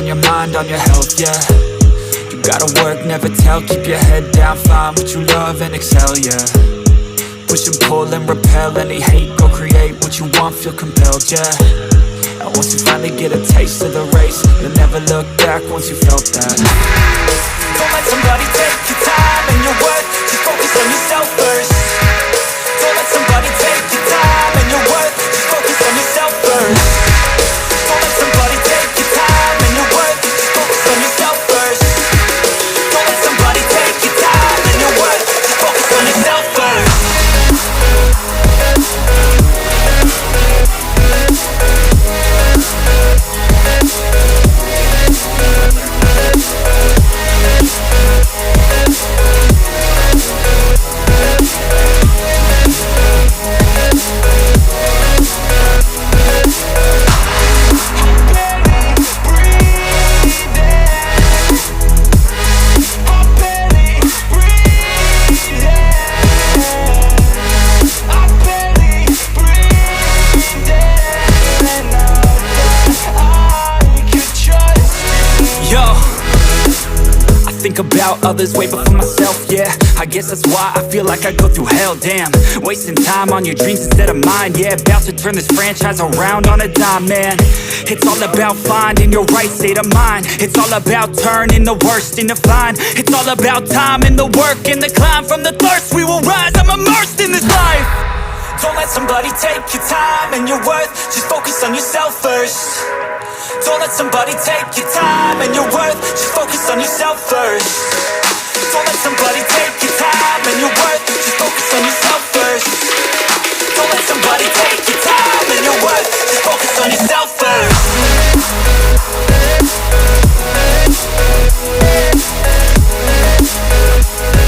on your mind, on your health, yeah. You gotta work, never tell, keep your head down, find what you love and excel, yeah. Push and pull and repel any hate, go create what you want, feel compelled, yeah. And once you finally get a taste of the race, you'll never look back once you felt that. Don't let somebody take your time and your worth, just focus on yourself first. Don't let somebody take your time and your worth, just focus on yourself first. Don't let somebody take your time and your worth, just focus on yourself first. Don't let somebody take your time and your worth, just focus on yourself first. About others way before myself, yeah. I guess that's why I feel like I go through hell, damn. Wasting time on your dreams instead of mine, yeah. About to turn this franchise around on a dime, man. It's all about finding your right state of mind. It's all about turning the worst into fine. It's all about time and the work and the climb. From the thirst we will rise, I'm immersed in this life. Don't let somebody take your time and your worth, just focus on yourself first. Don't let somebody take your time and your worth, just focus on yourself first. Don't let somebody take your time and your worth, just focus on yourself